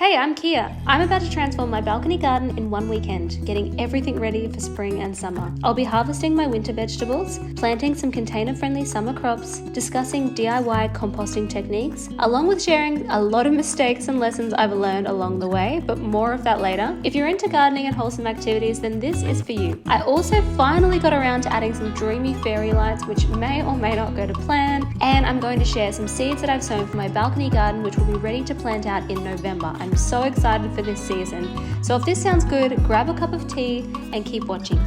Hey, I'm Kia. I'm about to transform my balcony garden in one weekend, getting everything ready for spring and summer. I'll be harvesting my winter vegetables, planting some container-friendly summer crops, discussing DIY composting techniques, along with sharing a lot of mistakes and lessons I've learned along the way, but more of that later. If you're into gardening and wholesome activities, then this is for you. I also finally got around to adding some dreamy fairy lights, which may or may not go to plan, and I'm going to share some seeds that I've sown for my balcony garden, which will be ready to plant out in November. I'm so excited for this season. So if this sounds good, grab a cup of tea and keep watching.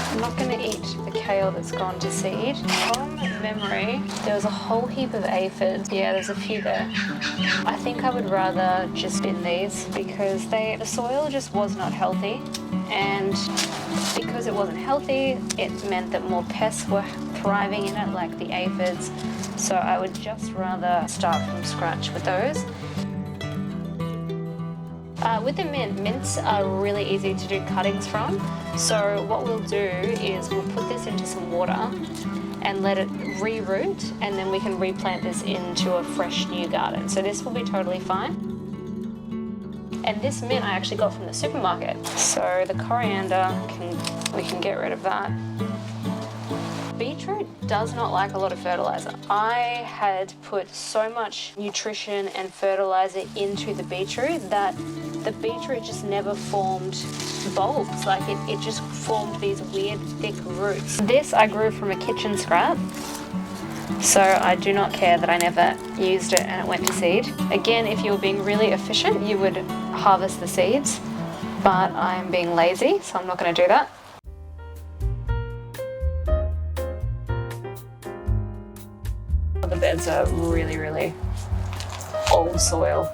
I'm not going to eat the kale that's gone to seed. From memory, there was a whole heap of aphids. Yeah, there's a few there. I think I would rather just bin these because the soil just was not healthy, and because it wasn't healthy, it meant that more pests were thriving in it, like the aphids. So I would just rather start from scratch with those. With the mints are really easy to do cuttings from. So what we'll do is we'll put this into some water and let it re-root, and then we can replant this into a fresh new garden. So this will be totally fine. And this mint I actually got from the supermarket. So the coriander, we can get rid of that. Beetroot does not like a lot of fertilizer. I had put so much nutrition and fertilizer into the beetroot that the beetroot just never formed bulbs. Like it just formed these weird thick roots. This I grew from a kitchen scrap, so I do not care that I never used it and it went to seed. Again, if you were being really efficient, you would harvest the seeds, but I'm being lazy, so I'm not going to do that. The beds are really, really old soil.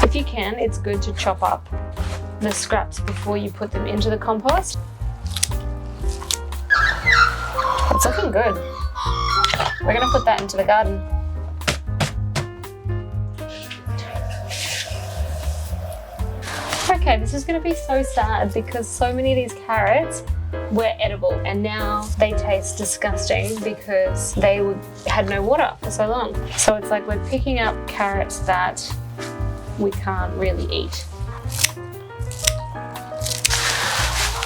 If you can, it's good to chop up the scraps before you put them into the compost. It's looking good. We're going to put that into the garden. Okay, this is going to be so sad because so many of these carrots were edible and now they taste disgusting because they had no water for so long. So it's like we're picking up carrots that we can't really eat.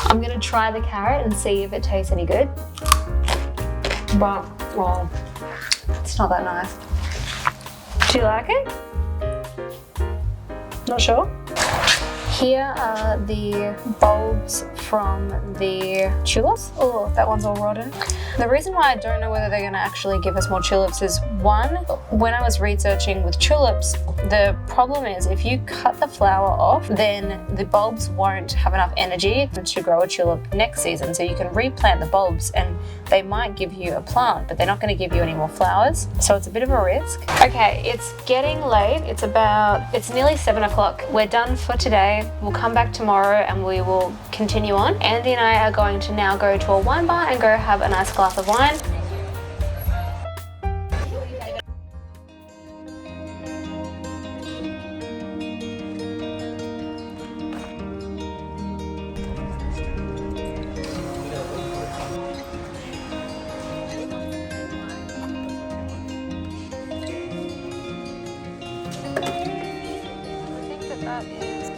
I'm going to try the carrot and see if it tastes any good. But, well, it's not that nice. Do you like it? Not sure? Here are the bulbs from the tulips. Oh, that one's all rotten. The reason why I don't know whether they're going to actually give us more tulips is, one, when I was researching with tulips, the problem is if you cut the flower off, then the bulbs won't have enough energy to grow a tulip next season. So you can replant the bulbs and they might give you a plant, but they're not going to give you any more flowers. So it's a bit of a risk. Okay, it's getting late. It's nearly 7 o'clock. We're done for today. We'll come back tomorrow and we will continue on. Andy and I are going to now go to a wine bar and go have a nice glass of wine. That is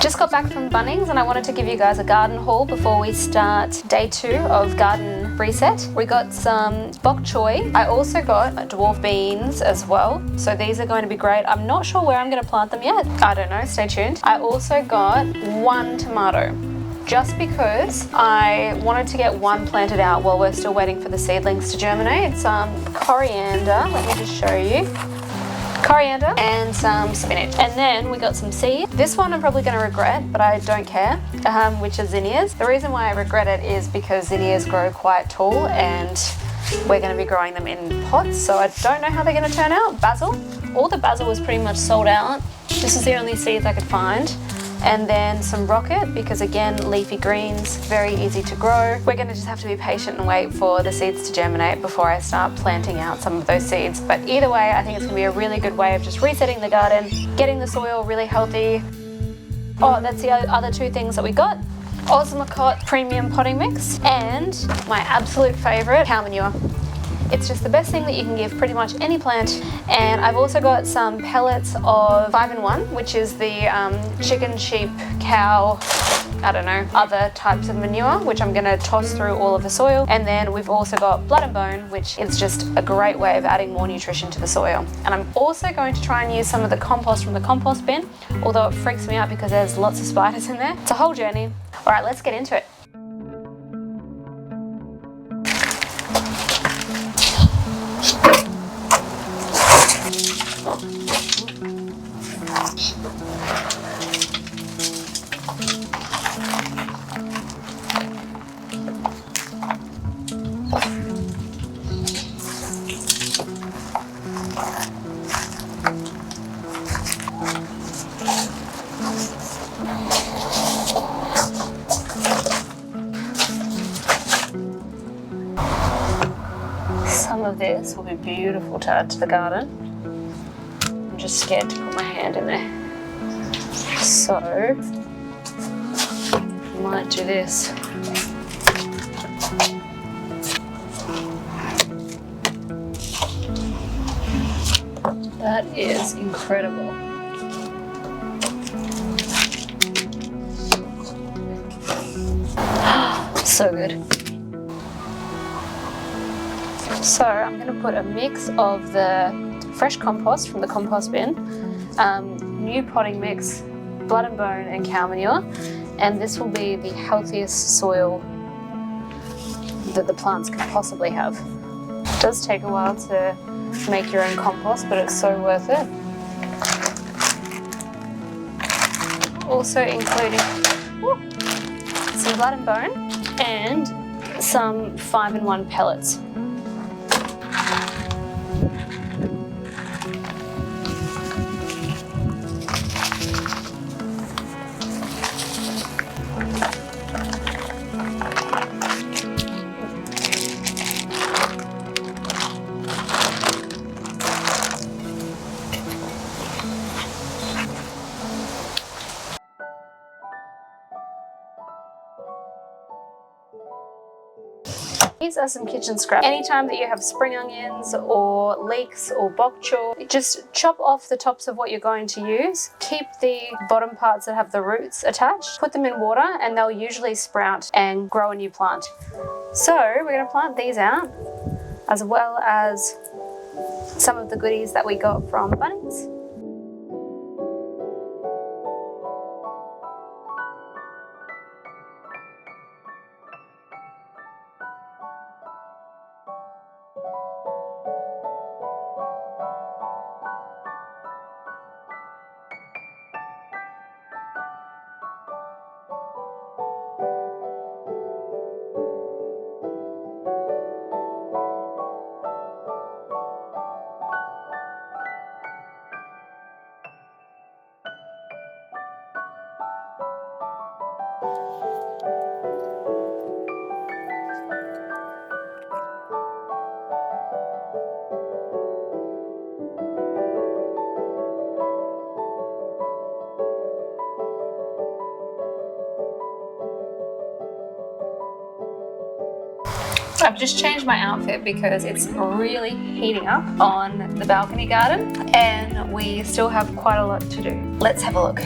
Just got back from Bunnings and I wanted to give you guys a garden haul before we start day 2 of garden reset. We got some bok choy. I also got dwarf beans as well. So these are going to be great. I'm not sure where I'm going to plant them yet. I don't know, stay tuned. I also got 1 tomato, just because I wanted to get 1 planted out while we're still waiting for the seedlings to germinate. Some coriander, let me just show you. Coriander and some spinach. And then we got some seed. This one I'm probably going to regret, but I don't care, which is zinnias. The reason why I regret it is because zinnias grow quite tall and we're going to be growing them in pots, so I don't know how they're going to turn out. Basil. All the basil was pretty much sold out. This is the only seeds I could find. And then some rocket, because again, leafy greens, very easy to grow. We're gonna just have to be patient and wait for the seeds to germinate before I start planting out some of those seeds. But either way, I think it's gonna be a really good way of just resetting the garden, getting the soil really healthy. Oh, that's the other 2 things that we got. Osmocott premium potting mix and my absolute favorite, cow manure. It's just the best thing that you can give pretty much any plant. And I've also got some pellets of 5-in-1, which is the chicken, sheep, cow, I don't know, other types of manure, which I'm gonna toss through all of the soil. And then we've also got blood and bone, which is just a great way of adding more nutrition to the soil. And I'm also going to try and use some of the compost from the compost bin, although it freaks me out because there's lots of spiders in there. It's a whole journey. All right, let's get into it. Some of this will be beautiful to add to the garden. I'm just scared to put my hand in there. So, I might do this. That is incredible. So good. So I'm going to put a mix of the fresh compost from the compost bin, new potting mix, blood and bone and cow manure, and this will be the healthiest soil that the plants can possibly have. It does take a while to make your own compost, but it's so worth it. Also including some blood and bone and some 5-in-1 pellets. These are some kitchen scraps. Anytime that you have spring onions or leeks or bok choy, just chop off the tops of what you're going to use. Keep the bottom parts that have the roots attached. Put them in water and they'll usually sprout and grow a new plant. So we're going to plant these out, as well as some of the goodies that we got from Bunnings. I've just changed my outfit because it's really heating up on the balcony garden and we still have quite a lot to do. Let's have a look.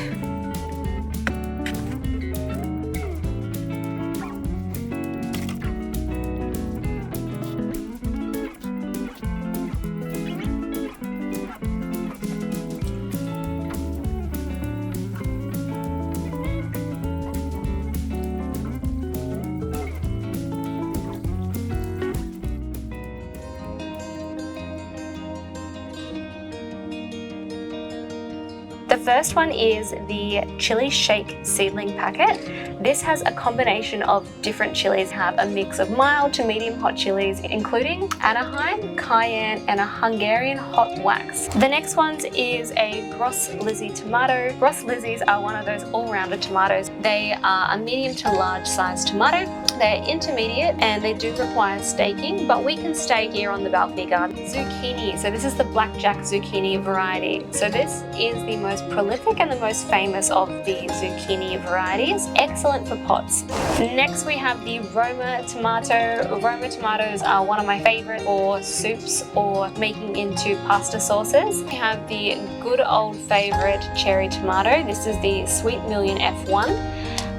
The first one is the chili shake seedling packet. This has a combination of different chilies, have a mix of mild to medium hot chilies, including Anaheim, cayenne, and a Hungarian hot wax. The next one is a Gros Lizzie tomato. Gros Lizzies are one of those all-rounder tomatoes. They are a medium to large size tomato. They're intermediate and they do require staking, but we can stake here on the balcony garden. Zucchini. So this is the blackjack zucchini variety. So this is the most prolific and the most famous of the zucchini varieties. Excellent for pots. Next we have the Roma tomato. Roma tomatoes are one of my favorite for soups or making into pasta sauces. We have the good old favorite cherry tomato. This is the Sweet Million F1.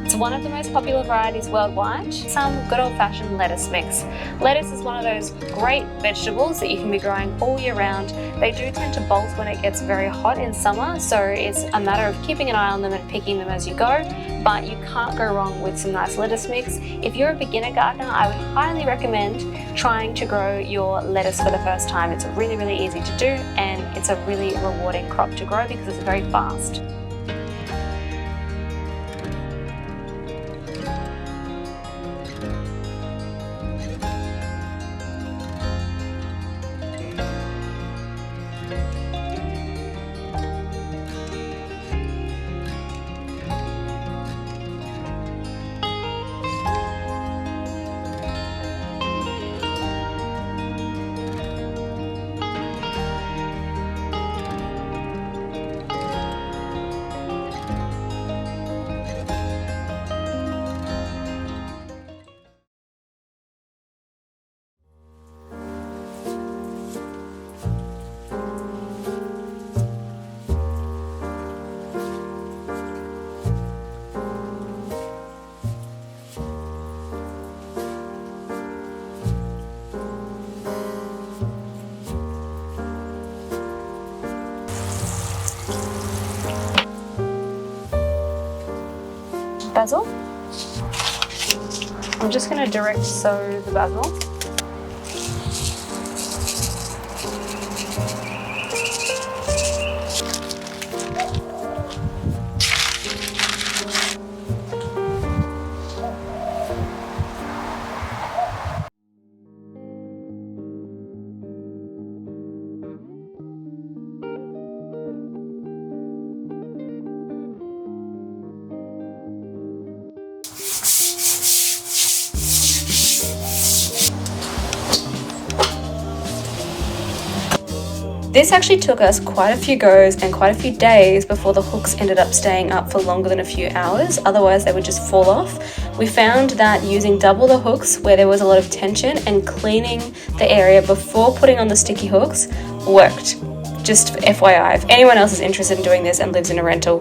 It's one of the most popular varieties worldwide. Some good old-fashioned lettuce mix. Lettuce is one of those great vegetables that you can be growing all year round. They do tend to bolt when it gets very hot in summer, so it's a matter of keeping an eye on them and picking them as you go, but you can't go wrong with some nice lettuce mix. If you're a beginner gardener, I would highly recommend trying to grow your lettuce for the first time. It's really, really easy to do, and it's a really rewarding crop to grow because it's very fast. Basil. I'm just going to direct sow the basil. This actually took us quite a few goes and quite a few days before the hooks ended up staying up for longer than a few hours, otherwise they would just fall off. We found that using double the hooks where there was a lot of tension and cleaning the area before putting on the sticky hooks worked. Just FYI, if anyone else is interested in doing this and lives in a rental,